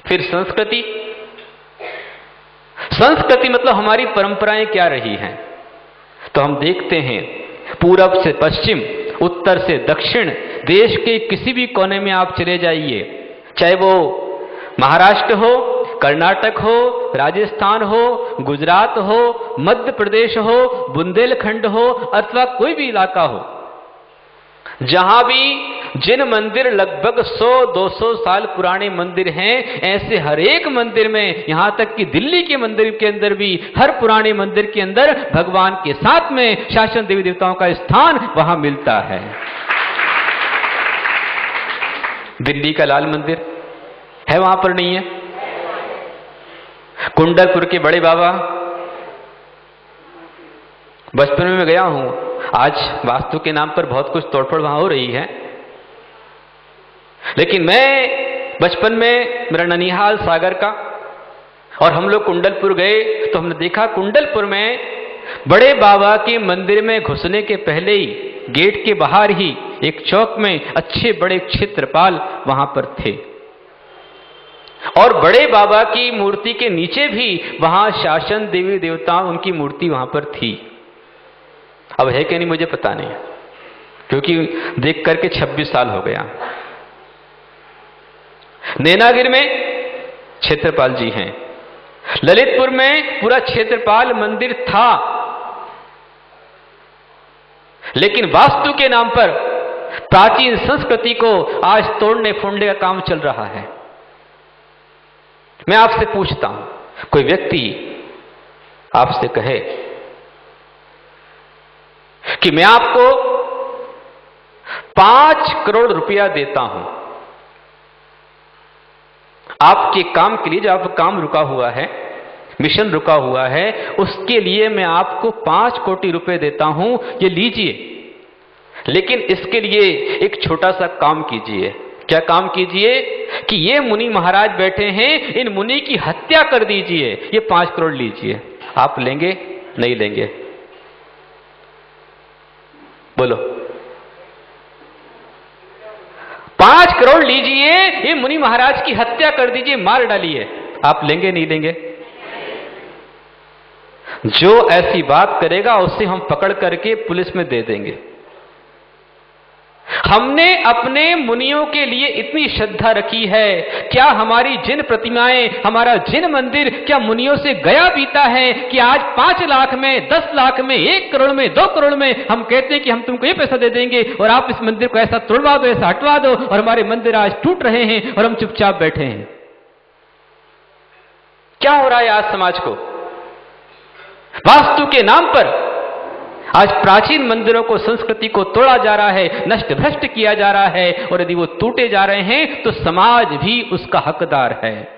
फिर संस्कृति। संस्कृति मतलब हमारी परंपराएं क्या रही हैं। तो हम देखते हैं पूरब से पश्चिम, उत्तर से दक्षिण, देश के किसी भी कोने में आप चले जाइए, चाहे वो महाराष्ट्र हो, कर्नाटक हो, राजस्थान हो, गुजरात हो, मध्य प्रदेश हो, बुंदेलखंड हो, अथवा कोई भी इलाका हो, जहां भी जिन मंदिर लगभग 100-200 साल पुराने मंदिर हैं, ऐसे हर एक मंदिर में, यहां तक कि दिल्ली के मंदिर के अंदर भी हर पुराने मंदिर के अंदर भगवान के साथ में शासन देवी देवताओं का स्थान वहां मिलता है। दिल्ली का लाल मंदिर है, वहां पर नहीं है। कुंडलपुर के बड़े बाबा, बचपन में मैं गया हूं, आज वास्तु के नाम पर बहुत कुछ तोड़फोड़ वहां हो रही है, लेकिन मैं बचपन में, मेरा ननिहाल सागर का, और हम लोग कुंडलपुर गए तो हमने देखा कुंडलपुर में बड़े बाबा के मंदिर में घुसने के पहले ही गेट के बाहर ही एक चौक में अच्छे बड़े क्षेत्रपाल वहां पर थे, और बड़े बाबा की मूर्ति के नीचे भी वहां शासन देवी देवता उनकी मूर्ति वहां पर थी। अब है कि नहीं मुझे पता नहीं, क्योंकि देख करके 26 साल हो गया। नैनागिर में क्षेत्रपाल जी हैं, ललितपुर में पूरा क्षेत्रपाल मंदिर था, लेकिन वास्तु के नाम पर प्राचीन संस्कृति को आज तोड़ने फोड़ने का काम चल रहा है। मैं आपसे पूछता हूं, कोई व्यक्ति आपसे कहे कि मैं आपको 5 करोड़ रुपया देता हूं आपके काम के लिए, जो आपका काम रुका हुआ है, मिशन रुका हुआ है, उसके लिए मैं आपको 5 कोटि रुपए देता हूं, ये लीजिए, लेकिन इसके लिए एक छोटा सा काम कीजिए। क्या काम कीजिए? कि ये मुनि महाराज बैठे हैं, इन मुनि की हत्या कर दीजिए, ये 5 करोड़ लीजिए। आप लेंगे? नहीं लेंगे? बोलो। 5 करोड़ लीजिए, ये मुनि महाराज की हत्या कर दीजिए, मार डालिए, आप लेंगे नहीं लेंगे? जो ऐसी बात करेगा उसे हम पकड़ करके पुलिस में दे देंगे। हमने अपने मुनियों के लिए इतनी श्रद्धा रखी है, क्या हमारी जिन प्रतिमाएं, हमारा जिन मंदिर क्या मुनियों से गया बीता है कि आज 5 लाख में, 10 लाख में, 1 करोड़ में, 2 करोड़ में हम कहते हैं कि हम तुमको ये पैसा दे देंगे और आप इस मंदिर को ऐसा तोड़वा दो, ऐसा हटवा दो, और हमारे मंदिर आज टूट रहे हैं और हम चुपचाप बैठे हैं। क्या हो रहा है आज समाज को? वास्तु के नाम पर आज प्राचीन मंदिरों को, संस्कृति को तोड़ा जा रहा है, नष्ट भ्रष्ट किया जा रहा है, और यदि वो टूटे जा रहे हैं तो समाज भी उसका हकदार है।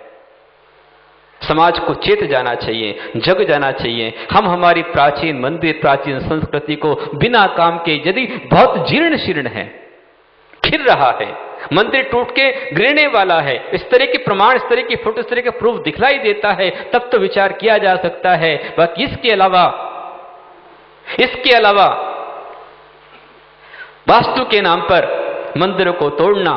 समाज को चेत जाना चाहिए, जग जाना चाहिए। हम हमारी प्राचीन मंदिर, प्राचीन संस्कृति को बिना काम के, यदि बहुत जीर्ण शीर्ण है, खिर रहा है, मंदिर टूट के गिरने वाला है, इस तरह के प्रमाण, इस तरह की फोटो, इस तरह के प्रूफ दिखलाई देता है, तब तो विचार किया जा सकता है। बाकी इसके अलावा वास्तु के नाम पर मंदिरों को तोड़ना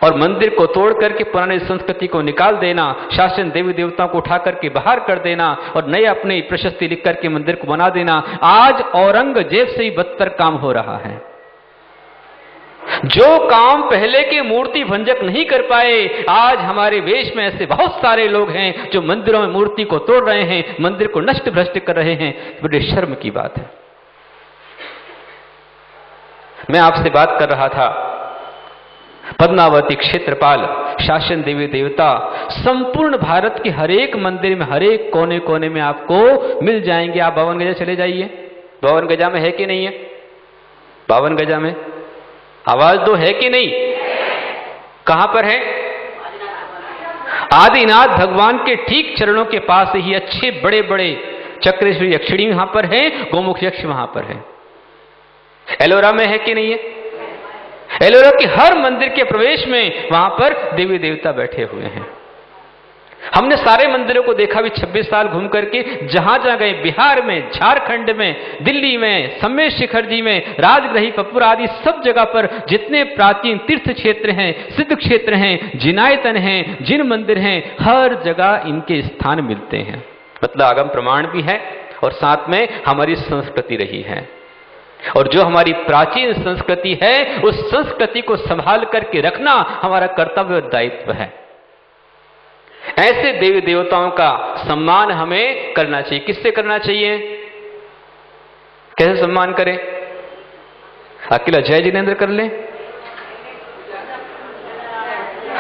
और मंदिर को तोड़ करके पुरानी संस्कृति को निकाल देना, शासन देवी देवताओं को उठा करके बाहर कर देना और नए अपनी प्रशस्ति लिख करके मंदिर को बना देना, आज औरंगजेब से ही बदतर काम हो रहा है। जो काम पहले के मूर्ति भंजक नहीं कर पाए, आज हमारे देश में ऐसे बहुत सारे लोग हैं जो मंदिरों में मूर्ति को तोड़ रहे हैं, मंदिर को नष्ट भ्रष्ट कर रहे हैं। बड़े शर्म की बात है। मैं आपसे बात कर रहा था, पद्मावती क्षेत्रपाल, शासन देवी देवता संपूर्ण भारत के हर एक मंदिर में, हर एक कोने कोने में आपको मिल जाएंगे। आप 52 गजा चले जाइए, 52 गजा में है कि नहीं है? 52 गजा में आवाज दो, है कि नहीं? कहां पर है? आदिनाथ भगवान के ठीक चरणों के पास ही अच्छे बड़े बड़े चक्रेश्वरी यक्षिणी वहां पर है, गोमुख यक्ष वहां पर है। एलोरा में है कि नहीं है? एलोरा के हर मंदिर के प्रवेश में वहां पर देवी देवता बैठे हुए हैं। हमने सारे मंदिरों को देखा भी 26 साल घूम करके, जहां जहां गए, बिहार में, झारखंड में, दिल्ली में, सम्मेद शिखर जी में, राजगृही, पपुर आदि सब जगह पर जितने प्राचीन तीर्थ क्षेत्र हैं, सिद्ध क्षेत्र हैं, जिनायतन हैं, जिन मंदिर हैं, हर जगह इनके स्थान मिलते हैं। मतलब आगम प्रमाण भी है और साथ में हमारी संस्कृति रही है। और जो हमारी प्राचीन संस्कृति है, उस संस्कृति को संभाल करके रखना हमारा कर्तव्य और दायित्व है। ऐसे देवी देवताओं का सम्मान हमें करना चाहिए। किससे करना चाहिए? कैसे सम्मान करें? अकेला जय जिनेंद्र कर लें?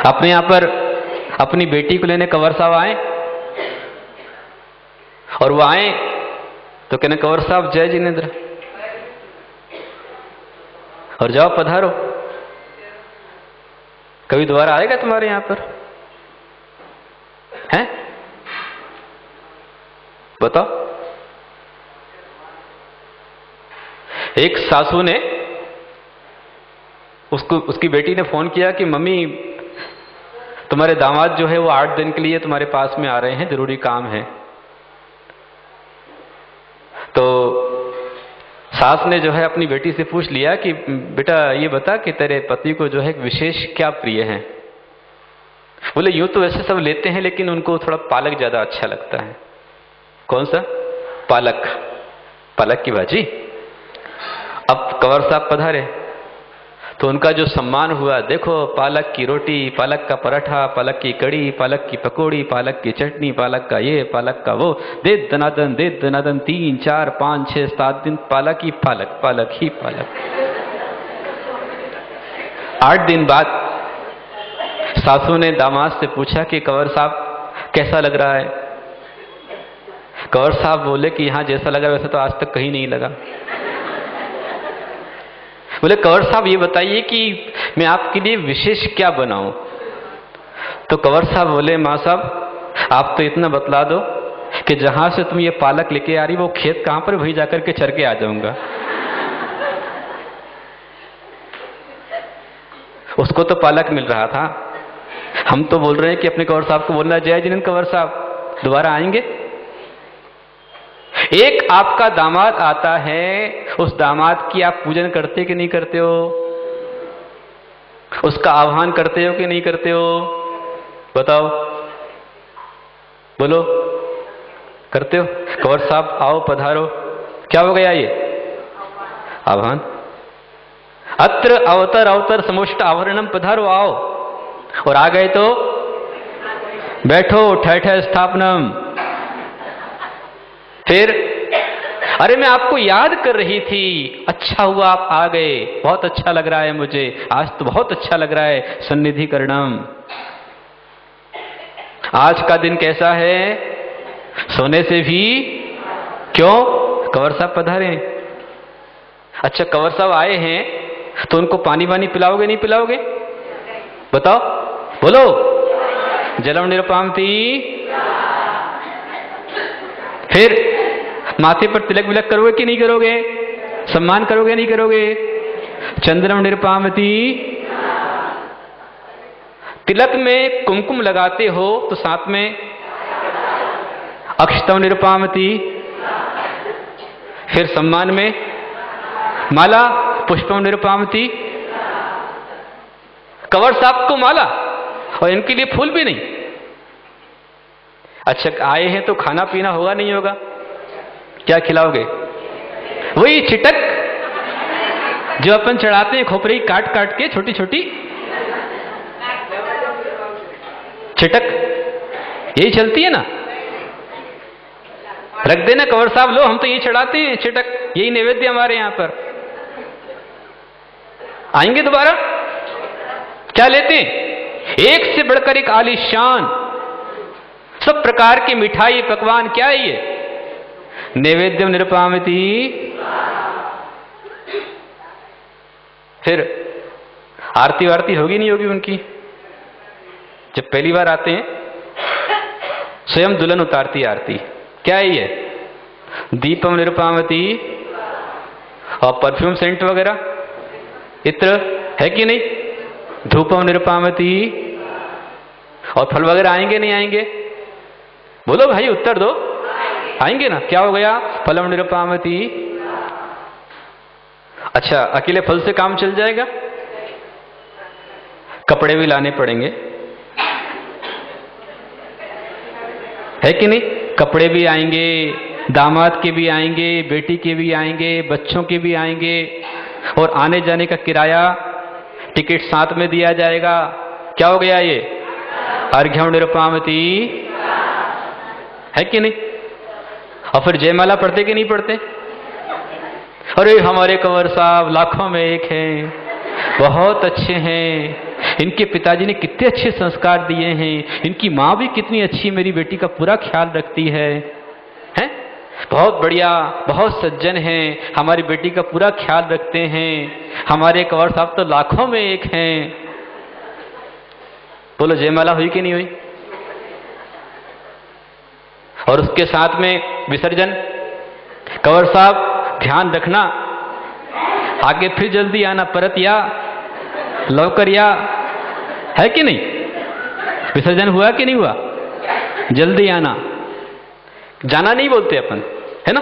अपने यहां पर अपनी बेटी को लेने कंवर साहब आए और वो आए तो कहने कंवर साहब जय जिनेंद्र, और जाओ पधारो, कभी दोबारा आएगा तुम्हारे यहां पर? हैं? बताओ। एक सासू ने उसकी बेटी ने फोन किया कि मम्मी तुम्हारे दामाद जो है वो 8 दिन के लिए तुम्हारे पास में आ रहे हैं, जरूरी काम है। तो सास ने जो है अपनी बेटी से पूछ लिया कि बेटा ये बता कि तेरे पति को जो है विशेष क्या प्रिय है? बोले यूं तो वैसे सब लेते हैं लेकिन उनको थोड़ा पालक ज्यादा अच्छा लगता है। कौन सा? पालक, पालक की भाजी। अब कंवर साहब पधारे तो उनका जो सम्मान हुआ, देखो पालक की रोटी, पालक का पराठा, पालक की कड़ी, पालक की पकौड़ी, पालक की चटनी, पालक का ये, पालक का वो, दे दनादन 3, 4, 5, 6, 7 दिन पालक ही पालक, पालक ही पालक। 8 दिन बाद सासू ने दामाद से पूछा कि कंवर साहब कैसा लग रहा है? कंवर साहब बोले कि यहां जैसा लगा वैसा तो आज तक कहीं नहीं लगा। बोले कंवर साहब ये बताइए कि मैं आपके लिए विशेष क्या बनाऊं? तो कंवर साहब बोले मां साहब आप तो इतना बतला दो कि जहां से तुम ये पालक लेके आ रही वो खेत कहां पर, वहीं जाकर के चर के आ जाऊंगा। उसको तो पालक मिल रहा था, हम तो बोल रहे हैं कि अपने कंवर साहब को बोलना जय जिनेंद्र कंवर साहब दोबारा आएंगे। एक आपका दामाद आता है, उस दामाद की आप पूजन करते कि नहीं करते हो? उसका आह्वान करते हो कि नहीं करते हो? बताओ, बोलो, करते हो? कंवर साहब आओ पधारो, क्या हो गया ये? आह्वान। अत्र अवतर अवतर समुष्ट आवरणम, पधारो आओ, और आ गए तो बैठो ठठ स्थापनम। फिर अरे मैं आपको याद कर रही थी, अच्छा हुआ आप आ गए, बहुत अच्छा लग रहा है मुझे, आज तो बहुत अच्छा लग रहा है, सन्निधिकरणम। आज का दिन कैसा है? सोने से भी क्यों? कंवर साहब पधारे। अच्छा कंवर साहब आए हैं तो उनको पानी वानी पिलाओगे नहीं पिलाओगे? बताओ, बोलो। जलम निरपामती। फिर माथे पर तिलक विलक करोगे कि नहीं करोगे? सम्मान करोगे नहीं करोगे? चंद्रम निरपामती। तिलक में कुमकुम लगाते हो तो साथ में अक्षतम निरपामती। फिर सम्मान में माला पुष्पम निरपामती। कंवर साहब को माला और इनके लिए फूल भी नहीं। अच्छा आए हैं तो खाना पीना होगा नहीं होगा? क्या खिलाओगे? वही चिटक जो अपन चढ़ाते हैं, खोपड़ी काट काट के छोटी छोटी चिटक, यही चलती है ना? रख देना कंवर साहब, लो हम तो यही चढ़ाते हैं चिटक, यही नैवेद्य हमारे यहां पर। आएंगे दोबारा? क्या लेते हैं? एक से बढ़कर एक आलीशान सब प्रकार की मिठाई पकवान, क्या है ये? नैवेद्यम निरपामती। फिर आरती वारती होगी नहीं होगी उनकी? जब पहली बार आते हैं स्वयं दुल्हन उतारती आरती, क्या है ये? दीपम निरपामती। और परफ्यूम सेंट वगैरह, इत्र है कि नहीं? धूपम निरपामती। और फल वगैरह आएंगे नहीं आएंगे? बोलो भाई, उत्तर दो। आएंगे ना? क्या हो गया? फलम निरुपमाति। अच्छा, अकेले फल से काम चल जाएगा? कपड़े भी लाने पड़ेंगे, है कि नहीं? कपड़े भी आएंगे, दामाद के भी आएंगे, बेटी के भी आएंगे, बच्चों के भी आएंगे, और आने जाने का किराया, टिकट साथ में दिया जाएगा। क्या हो गया ये? अर्घ्यम निरुपमाति, है कि नहीं? और फिर जयमाला पढ़ते कि नहीं पढ़ते? अरे हमारे कंवर साहब लाखों में एक हैं, बहुत अच्छे हैं, इनके पिताजी ने कितने अच्छे संस्कार दिए हैं, इनकी माँ भी कितनी अच्छी मेरी बेटी का पूरा ख्याल रखती है, हैं? बहुत बढ़िया, बहुत सज्जन हैं, हमारी बेटी का पूरा ख्याल रखते हैं, हमारे कंवर साहब तो लाखों में एक हैं। बोलो जयमाला हुई कि नहीं हुई? और उसके साथ में विसर्जन। कंवर साहब ध्यान रखना, आगे फिर जल्दी आना, परत या लौकर या, है कि नहीं? विसर्जन हुआ कि नहीं हुआ? जल्दी आना। जाना नहीं बोलते अपन, है ना?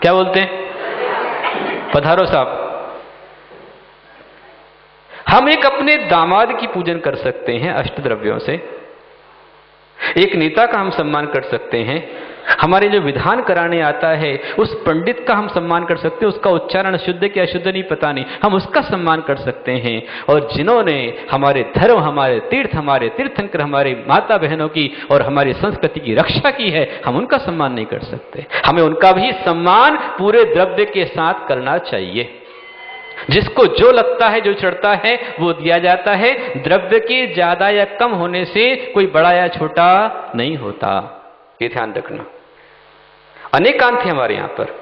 क्या बोलते हैं? पधारो साहब। हम एक अपने दामाद की पूजन कर सकते हैं अष्टद्रव्यों से, एक नेता का हम सम्मान कर सकते हैं, हमारे जो विधान कराने आता है उस पंडित का हम सम्मान कर सकते हैं, उसका उच्चारण शुद्ध क्या अशुद्ध नहीं पता नहीं, हम उसका सम्मान कर सकते हैं। और जिन्होंने हमारे धर्म, हमारे तीर्थ, हमारे तीर्थंकर, हमारे माता बहनों की और हमारी संस्कृति की रक्षा की है, हम उनका सम्मान नहीं कर सकते। हमें उनका भी सम्मान पूरे द्रव्य के साथ करना चाहिए। जिसको जो लगता है, जो चढ़ता है, वो दिया जाता है। द्रव्य के ज्यादा या कम होने से कोई बड़ा या छोटा नहीं होता, ये ध्यान रखना। अनेकांत है हमारे यहां पर।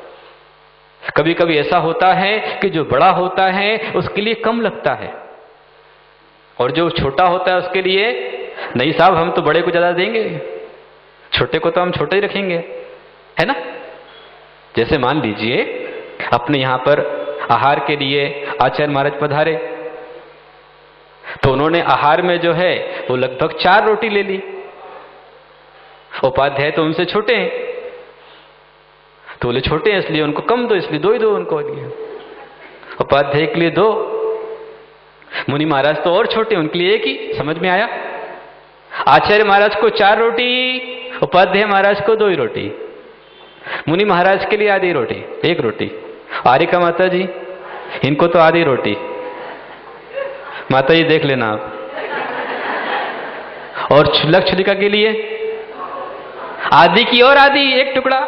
कभी कभी ऐसा होता है कि जो बड़ा होता है उसके लिए कम लगता है, और जो छोटा होता है उसके लिए नहीं साहब हम तो बड़े को ज्यादा देंगे, छोटे को तो हम छोटे ही रखेंगे, है ना? जैसे मान लीजिए अपने यहां पर आहार के लिए आचार्य महाराज पधारे, तो उन्होंने आहार में जो है वो लगभग 4 रोटी ले ली। उपाध्याय तो उनसे छोटे हैं, तो बोले छोटे हैं इसलिए उनको कम दो, इसलिए 2 ही दो उनको लिए। उपाध्याय के लिए 2, मुनि महाराज तो और छोटे, उनके लिए 1 ही। समझ में आया? आचार्य महाराज को 4 रोटी, उपाध्याय महाराज को 2 ही रोटी, मुनि महाराज के लिए आधी रोटी, 1 रोटी। आरिका माता जी, इनको तो आधी रोटी। माता जी देख लेना आप। और छुलक छुलिका के लिए आधी की और आधी, 1 टुकड़ा।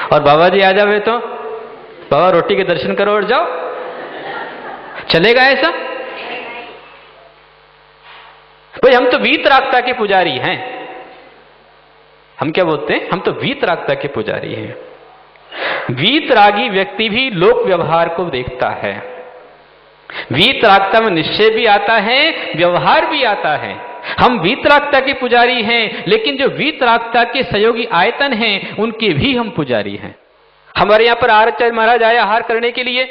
और बाबा जी आ जावे तो बाबा रोटी के दर्शन करो और जाओ, चलेगा ऐसा? भाई हम तो वीतरागता के पुजारी हैं। हम क्या बोलते हैं? हम तो वीतरागता के पुजारी हैं। वीतरागी व्यक्ति भी लोक व्यवहार को देखता है। वीतरागता में निश्चय भी आता है, व्यवहार भी आता है। हम वीतरागता के पुजारी हैं, लेकिन जो वीतरागता के सहयोगी आयतन हैं उनके भी हम पुजारी हैं। हमारे यहां पर आचार्य महाराज आए आहार करने के लिए,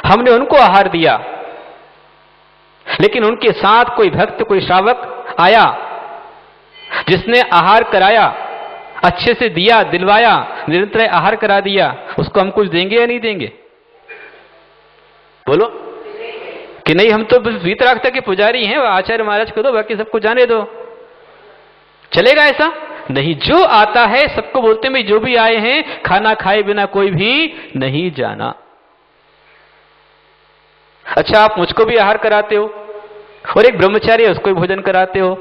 हमने उनको आहार दिया, लेकिन उनके साथ कोई भक्त, कोई श्रावक आया जिसने आहार कराया, अच्छे से दिया, दिलवाया, निरंतर आहार करा दिया, उसको हम कुछ देंगे या नहीं देंगे? बोलो कि नहीं, हम तो वीतरागता के पुजारी हैं, आचार्य महाराज को दो, बाकी सबको जाने दो। चलेगा ऐसा? नहीं। जो आता है सबको बोलते हैं जो भी आए हैं खाना खाए बिना कोई भी नहीं जाना। अच्छा, आप मुझको भी आहार कराते हो और एक ब्रह्मचारी है उसको भी भोजन कराते हो,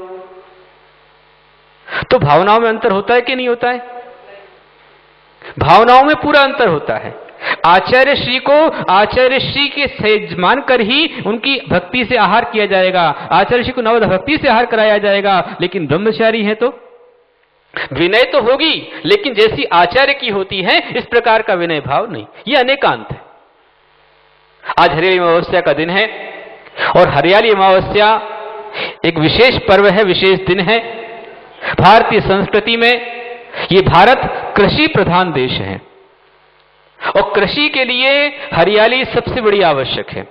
तो भावनाओं में अंतर होता है कि नहीं होता है? भावनाओं में पूरा अंतर होता है। आचार्य श्री को आचार्य श्री के सहज मानकर ही उनकी भक्ति से आहार किया जाएगा, आचार्य श्री को नवद भक्ति से आहार कराया जाएगा। लेकिन ब्रह्मचारी है तो विनय तो होगी, लेकिन जैसी आचार्य की होती है इस प्रकार का विनय भाव नहीं। यह अनेकांत है। आज हरियाली अमावस्या का दिन है, और हरियाली अमावस्या एक विशेष पर्व है, विशेष दिन है। भारतीय संस्कृति में ये भारत कृषि प्रधान देश है, और कृषि के लिए हरियाली सबसे बड़ी आवश्यक है।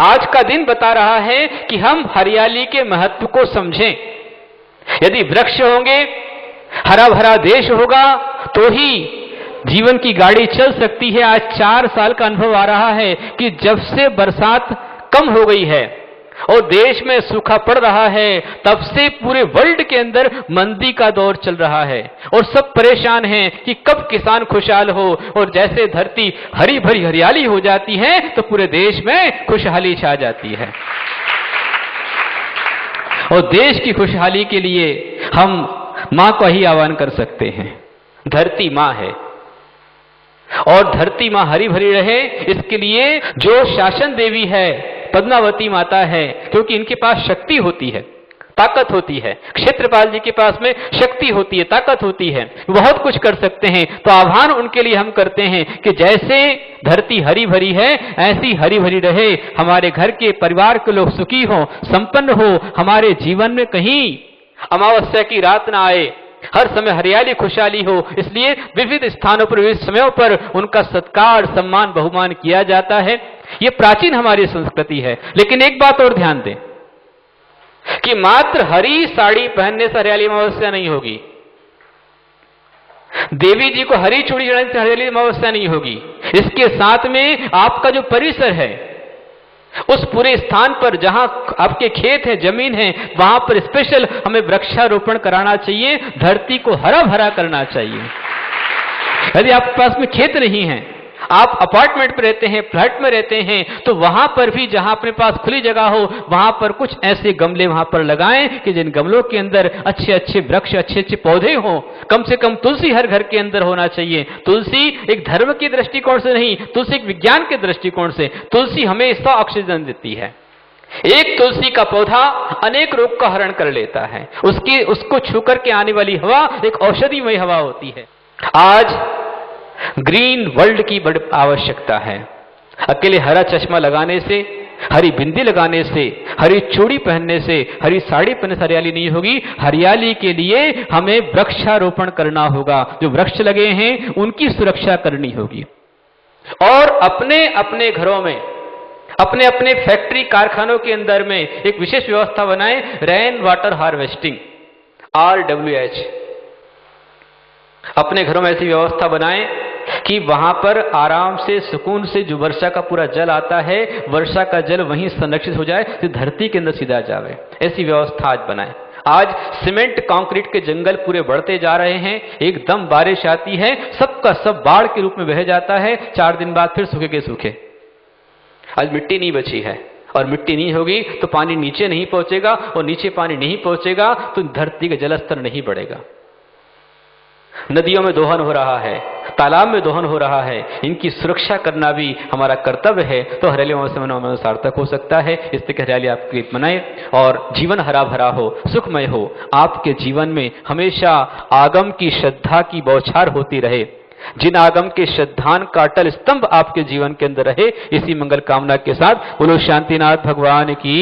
आज का दिन बता रहा है कि हम हरियाली के महत्व को समझें, यदि वृक्ष होंगे, हरा भरा देश होगा, तो ही जीवन की गाड़ी चल सकती है। आज 4 साल का अनुभव आ रहा है कि जब से बरसात कम हो गई है और देश में सूखा पड़ रहा है, तब से पूरे वर्ल्ड के अंदर मंदी का दौर चल रहा है और सब परेशान हैं कि कब किसान खुशहाल हो। और जैसे धरती हरी भरी हरियाली हो जाती है तो पूरे देश में खुशहाली छा जाती है। और देश की खुशहाली के लिए हम मां का ही आह्वान कर सकते हैं। धरती मां है और धरती मां हरी भरी रहे, इसके लिए जो शासन देवी है पद्मावती माता है, क्योंकि इनके पास शक्ति होती है, ताकत होती है। क्षेत्रपाल जी के पास में शक्ति होती है, ताकत होती है, बहुत कुछ कर सकते हैं। तो आह्वान उनके लिए हम करते हैं कि जैसे धरती हरी भरी है, ऐसी हरी भरी रहे, हमारे घर के परिवार के लोग सुखी हो, संपन्न हो, हमारे जीवन में कहीं अमावस्या की रात ना आए, हर समय हरियाली खुशहाली हो। इसलिए विविध स्थानों पर, विविध समयों पर उनका सत्कार, सम्मान, बहुमान किया जाता है। यह प्राचीन हमारी संस्कृति है। लेकिन एक बात और ध्यान दें कि मात्र हरी साड़ी पहनने से हरियाली अमावस्या नहीं होगी, देवी जी को हरी चूड़ी चढ़ाने से हरियाली अमावस्या नहीं होगी। इसके साथ में आपका जो परिसर है, उस पूरे स्थान पर जहां आपके खेत है, जमीन है, वहां पर स्पेशल हमें वृक्षारोपण कराना चाहिए, धरती को हरा भरा करना चाहिए। यदि आपके पास में खेत नहीं है, आप अपार्टमेंट पर रहते हैं, फ्लैट में रहते हैं, तो वहां पर भी जहां अपने पास खुली जगह हो, वहां पर कुछ ऐसे गमले वहां पर लगाएं कि जिन गमलों के अंदर अच्छे अच्छे वृक्ष, अच्छे अच्छे पौधे हों। कम से कम तुलसी हर घर के अंदर होना चाहिए। तुलसी एक धर्म के दृष्टिकोण से नहीं, तुलसी एक विज्ञान के दृष्टिकोण से, तुलसी हमेशा ऑक्सीजन देती है। एक तुलसी का पौधा अनेक रोग का हरण कर लेता है। उसको छूकर के आने वाली हवा एक औषधिमय हवा होती है। आज ग्रीन वर्ल्ड की बड़ी आवश्यकता है। अकेले हरा चश्मा लगाने से, हरी बिंदी लगाने से, हरी चूड़ी पहनने से, हरी साड़ी पहनने से हरियाली नहीं होगी। हरियाली के लिए हमें वृक्षारोपण करना होगा। जो वृक्ष लगे हैं उनकी सुरक्षा करनी होगी। और अपने अपने घरों में, अपने अपने फैक्ट्री कारखानों के अंदर में एक विशेष व्यवस्था बनाएं, रेन वाटर हार्वेस्टिंग, RWH। अपने घरों में ऐसी व्यवस्था बनाएं कि वहां पर आराम से, सुकून से जो वर्षा का पूरा जल आता है, वर्षा का जल वहीं संरक्षित हो जाए, तो धरती के अंदर सीधा जावे। ऐसी व्यवस्था आज बनाएं। आज सीमेंट कंक्रीट के जंगल पूरे बढ़ते जा रहे हैं। एकदम बारिश आती है, सबका सब बाढ़ के रूप में बह जाता है, 4 दिन बाद फिर सूखे के सूखे। आज मिट्टी नहीं बची है, और मिट्टी नहीं होगी तो पानी नीचे नहीं पहुंचेगा, और नीचे पानी नहीं पहुंचेगा तो धरती का जलस्तर नहीं बढ़ेगा। नदियों में दोहन हो रहा है, तालाब में दोहन हो रहा है, इनकी सुरक्षा करना भी हमारा कर्तव्य है। तो हरियाली महोत्सव सार्थक हो सकता है। इस तरह हरियाली आपके मनाएं और जीवन हरा भरा हो, सुखमय हो। आपके जीवन में हमेशा आगम की श्रद्धा की बौछार होती रहे। जिन आगम के श्रद्धान का अटल स्तंभ आपके जीवन के अंदर रहे, इसी मंगल कामना के साथ बोलो शांतिनाथ भगवान की।